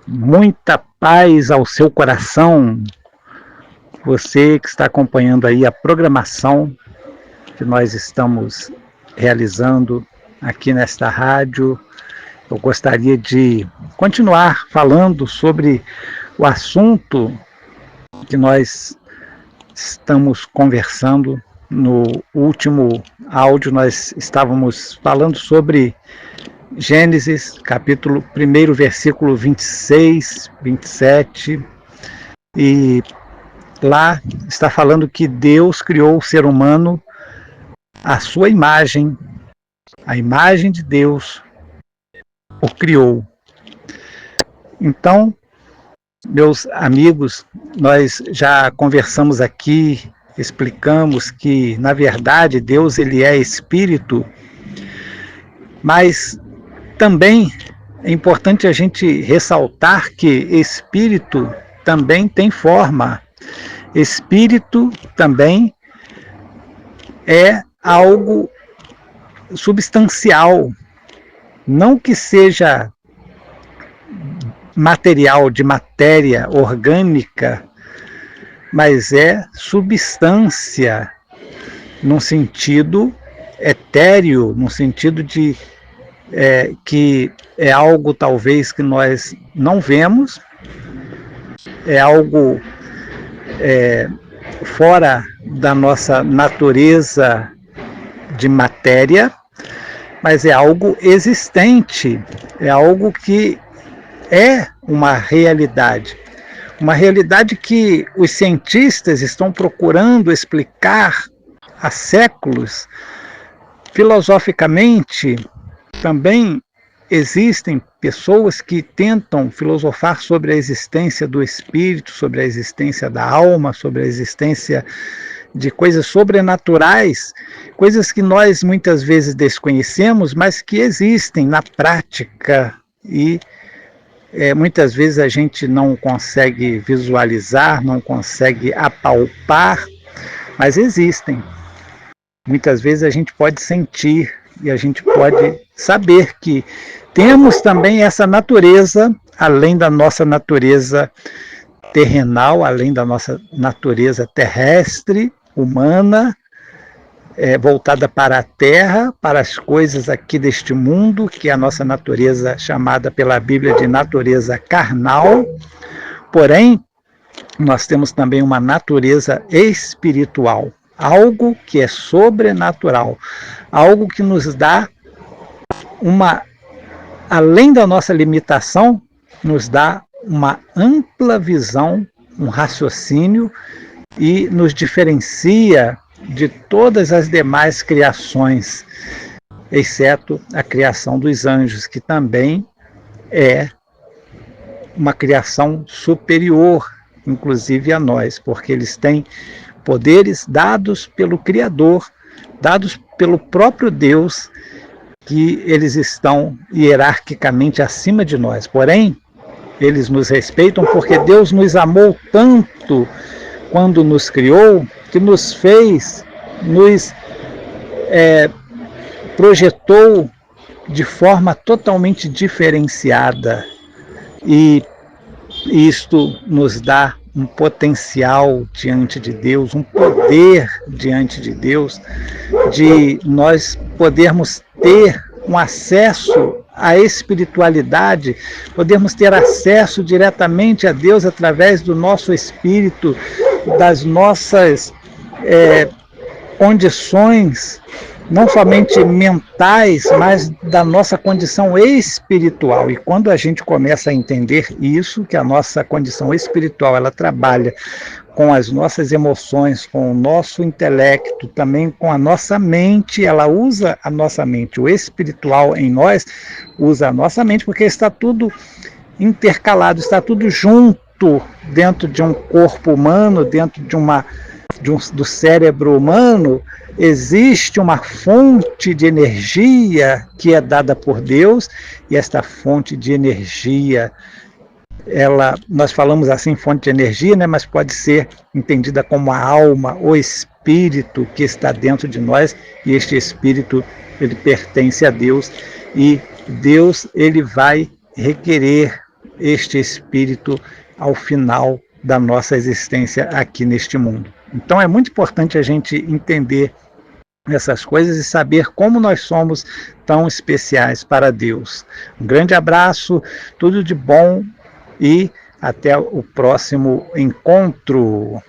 Muita paz ao seu coração. Você que está acompanhando aí a programação que nós estamos realizando aqui nesta rádio. Eu gostaria de continuar falando sobre o assunto que nós estamos conversando. No último áudio nós estávamos falando sobre Gênesis, capítulo 1, versículo 26, 27, e lá está falando que Deus criou o ser humano à sua imagem, a imagem de Deus o criou. Então, meus amigos, nós já conversamos aqui, explicamos que, na verdade, Deus ele é espírito, mas também é importante a gente ressaltar que espírito também tem forma. Espírito também é algo substancial, não que seja material, de matéria orgânica, mas é substância, num sentido etéreo, num sentido de que é algo talvez que nós não vemos, é algo fora da nossa natureza de matéria, mas é algo existente, é algo que é uma realidade que os cientistas estão procurando explicar há séculos. Filosoficamente, também existem pessoas que tentam filosofar sobre a existência do espírito, sobre a existência da alma, sobre a existência de coisas sobrenaturais, coisas que nós muitas vezes desconhecemos, mas que existem na prática e muitas vezes a gente não consegue visualizar, não consegue apalpar, mas existem. Muitas vezes a gente pode sentir e a gente pode saber que temos também essa natureza, além da nossa natureza terrenal, além da nossa natureza terrestre, humana, voltada para a terra, para as coisas aqui deste mundo, que é a nossa natureza chamada pela Bíblia de natureza carnal. Porém, nós temos também uma natureza espiritual, algo que é sobrenatural, algo que nos dá além da nossa limitação, nos dá uma ampla visão, um raciocínio e nos diferencia de todas as demais criações, exceto a criação dos anjos, que também é uma criação superior, inclusive a nós, porque eles têm poderes dados pelo Criador, dados pelo próprio Deus, que eles estão hierarquicamente acima de nós. Porém, eles nos respeitam porque Deus nos amou tanto quando nos criou, que nos fez, nos projetou de forma totalmente diferenciada. E isto nos dá um potencial diante de Deus, um poder diante de Deus, de nós podermos ter um acesso à espiritualidade, podermos ter acesso diretamente a Deus através do nosso espírito, das nossas condições, não somente mentais, mas da nossa condição espiritual. E quando a gente começa a entender isso, que a nossa condição espiritual, ela trabalha com as nossas emoções, com o nosso intelecto, também com a nossa mente, ela usa a nossa mente. O espiritual em nós usa a nossa mente, porque está tudo intercalado, está tudo junto dentro de um corpo humano, dentro do cérebro humano. Existe uma fonte de energia que é dada por Deus, e esta fonte de energia, nós falamos assim, fonte de energia, né, mas pode ser entendida como a alma, o espírito que está dentro de nós, e este espírito, ele pertence a Deus, e Deus, ele vai requerer este espírito ao final da nossa existência aqui neste mundo. Então é muito importante a gente entender essas coisas e saber como nós somos tão especiais para Deus. Um grande abraço, tudo de bom e até o próximo encontro.